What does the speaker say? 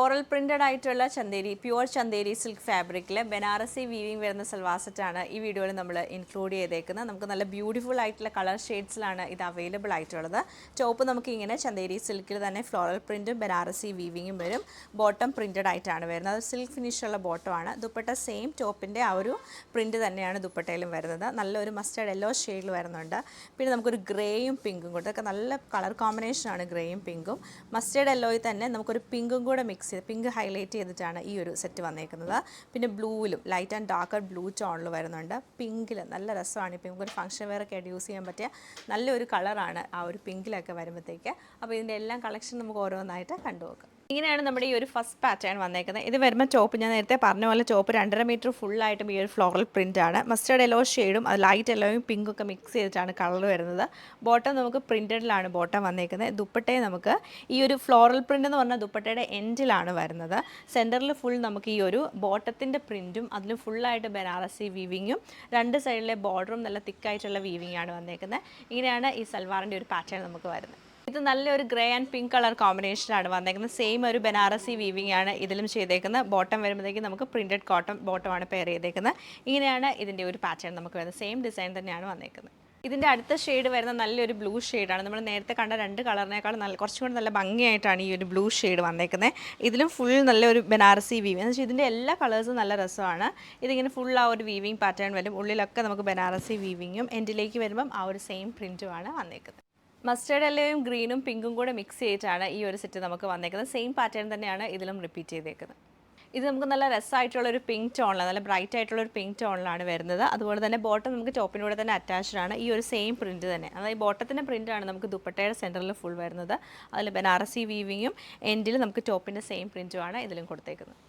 Oral printed ആയിട്ടുള്ള Chanderi pure Chanderi silk ഫാബ്രിക്കിൽ Banarasi weaving വരുന്ന സൽവാർ സെറ്റാണ് ഈ വീഡിയോയിൽ നമ്മൾ ഇൻക്ലൂഡ് ചെയ്തേക്കുന്നത്. നമുക്ക് നല്ല ബ്യൂട്ടിഫുൾ ആയിട്ടുള്ള കളർ ഷെയ്ഡ്സിലാണ് ഇത് അവൈലബിൾ ആയിട്ടുള്ളത്. ടോപ്പ് നമുക്ക് ഇങ്ങനെ ചന്തേരി സിൽക്കിൽ തന്നെ ഫ്ലോറൽ പ്രിന്റും ബനാറസി വീവിങ്ങും വരും. ബോട്ടം പ്രിന്റഡ് ആയിട്ടാണ് വരുന്നത്. അത് സിൽക്ക് ഫിനിഷുള്ള ബോട്ടമാണ്. ദുപ്പട്ട സെയിം ടോപ്പിൻ്റെ ആ ഒരു പ്രിന്റ് തന്നെയാണ് ദുപ്പട്ടയിലും വരുന്നത്. നല്ലൊരു മസ്റ്റേർഡ് യെല്ലോ ഷെയ്ഡിൽ വരുന്നുണ്ട്. പിന്നെ നമുക്കൊരു ഗ്രേയും പിങ്കും കൂടെ, ഇതൊക്കെ നല്ല കളർ കോമ്പിനേഷനാണ് ഗ്രേയും പിങ്കും. മസ്റ്റേർഡ് യെല്ലോയിൽ തന്നെ നമുക്കൊരു പിങ്കും കൂടെ മിക്സ് പിങ്ക് ഹൈലൈറ്റ് ചെയ്തിട്ടാണ് ഈ ഒരു സെറ്റ് വന്നേക്കുന്നത്. പിന്നെ ബ്ലൂവിലും ലൈറ്റ് ആൻഡ് ഡാർക്കർ ബ്ലൂ ടോണിൽ വരുന്നുണ്ട്. പിങ്കിൽ നല്ല രസമാണ്. ഈ പിങ്ക് ഒരു ഫംഗ്ഷൻ വെയർ ഒക്കെ ആയിട്ട് യൂസ് ചെയ്യാൻ പറ്റിയ നല്ലൊരു കളറാണ് ആ ഒരു പിങ്കിലൊക്കെ വരുമ്പോഴത്തേക്ക്. അപ്പോൾ ഇതിൻ്റെ എല്ലാം കളക്ഷൻ നമുക്ക് ഓരോന്നായിട്ട് കണ്ടുപോക്കാം. ഇങ്ങനെയാണ് നമ്മുടെ ഈ ഒരു ഫസ്റ്റ് പാറ്റേൺ വന്നേക്കുന്നത്. ഇത് വരുമ്പോൾ ടോപ്പ് ഞാൻ നേരത്തെ പറഞ്ഞ പോലെ ടോപ്പ് 2.5 മീറ്റർ ഫുള്ളായിട്ടും ഈ ഒരു ഫ്ലോറൽ പ്രിൻ്റ് ആണ്. മസ്റ്റേർഡ് യെല്ലോ ഷെയ്ഡും അത് ലൈറ്റ് യെല്ലോയും പിങ്കും ഒക്കെ മിക്സ് ചെയ്തിട്ടാണ് കളർ വരുന്നത്. ബോട്ടം നമുക്ക് പ്രിൻറ്റഡിലാണ് ബോട്ടം വന്നേക്കുന്നത്. ദുപ്പട്ടയെ നമുക്ക് ഈ ഒരു ഫ്ലോറൽ പ്രിൻ്റ് എന്ന് പറഞ്ഞാൽ ദുപ്പട്ടയുടെ എൻഡിലാണ് വരുന്നത്. സെൻറ്ററിൽ ഫുൾ നമുക്ക് ഈ ഒരു ബോട്ടത്തിൻ്റെ പ്രിൻറ്റും അതിൽ ഫുള്ളായിട്ട് ബനാറസി വീവിങ്ങും രണ്ട് സൈഡിലെ ബോർഡറും നല്ല തിക്കായിട്ടുള്ള വീവിംഗ് ആണ് വന്നേക്കുന്നത്. ഇങ്ങനെയാണ് ഈ സൽവാറിൻ്റെ ഒരു പാറ്റേൺ നമുക്ക് വരുന്നത്. ഇത് നല്ലൊരു ഗ്രേ ആൻഡ് പിങ്ക് കളർ കോമ്പിനേഷനാണ് വന്നേക്കുന്നത്. സെയിം ഒരു ബനാറസി വീവിംഗ് ആണ് ഇതിലും ചെയ്തേക്കുന്നത്. ബോട്ടം വരുമ്പോഴത്തേക്ക് നമുക്ക് പ്രിൻറ്റഡ് കോട്ടൺ ബോട്ടമാണ് പെയർ ചെയ്തേക്കുന്നത്. ഇങ്ങനെയാണ് ഇതിൻ്റെ ഒരു പാറ്റേൺ നമുക്ക് വരുന്നത്. സെയിം ഡിസൈൻ തന്നെയാണ് വന്നേക്കുന്നത്. ഇതിൻ്റെ അടുത്ത ഷെയ്ഡ് വരുന്ന നല്ലൊരു ബ്ലൂ ഷെയ്ഡാണ്. നമ്മൾ നേരത്തെ കണ്ട രണ്ട് കളറിനേക്കാൾ കുറച്ചും കൂടി നല്ല ഭംഗിയായിട്ടാണ് ഈ ഒരു ബ്ലൂ ഷെയ്ഡ് വന്നേക്കുന്നത്. ഇതിലും ഫുൾ നല്ലൊരു ബനാറസി വീവിങ് എന്ന് വെച്ചാൽ ഇതിൻ്റെ എല്ലാ കളേഴ്സും നല്ല രസമാണ്. ഇതിങ്ങനെ ഫുൾ ആ ഒരു വീവിങ് പാറ്റേൺ വരും. ഉള്ളിലൊക്കെ നമുക്ക് ബനാറസി വീവിങ്ങും എൻഡിലേക്ക് വരുമ്പം ആ ഒരു സെയിം പ്രിൻറ്റുമാണ് വന്നേക്കുന്നത്. മസ്റ്റേർഡ് യെല്ലോയും ഗ്രീനും പിങ്കും കൂടെ മിക്സ് ചെയ്തിട്ടാണ് ഈ ഒരു സെറ്റ് നമുക്ക് വന്നേക്കുന്നത്. സെയിം പാറ്റേൺ തന്നെയാണ് ഇതിലും റിപ്പീറ്റ് ചെയ്തേക്കുന്നത്. ഇത് നമുക്ക് നല്ല രസമായിട്ടുള്ളൊരു പിങ്ക് ടോണിലാണ്, നല്ല ബ്രൈറ്റ് ആയിട്ടുള്ളൊരു പിങ്ക് ടോണിലാണ് വരുന്നത്. അതുപോലെ തന്നെ ബോട്ടം നമുക്ക് ടോപ്പിനൂടെ തന്നെ അറ്റാച്ച്ഡ് ആണ്. ഈ ഒരു സെയിം പ്രിൻറ്റ് തന്നെ, അതായത് ബോട്ടത്തിൻ്റെ പ്രിൻ്റാണ് നമുക്ക് ദുപ്പട്ടയുടെ സെൻറ്ററിൽ ഫുൾ വരുന്നത്. അതിൽ ബനാറസി വീവിങ്ങും എൻഡിൽ നമുക്ക് ടോപ്പിൻ്റെ സെയിം പ്രിൻറ്റുമാണ് ഇതിലും കൊടുത്തേക്കുന്നത്.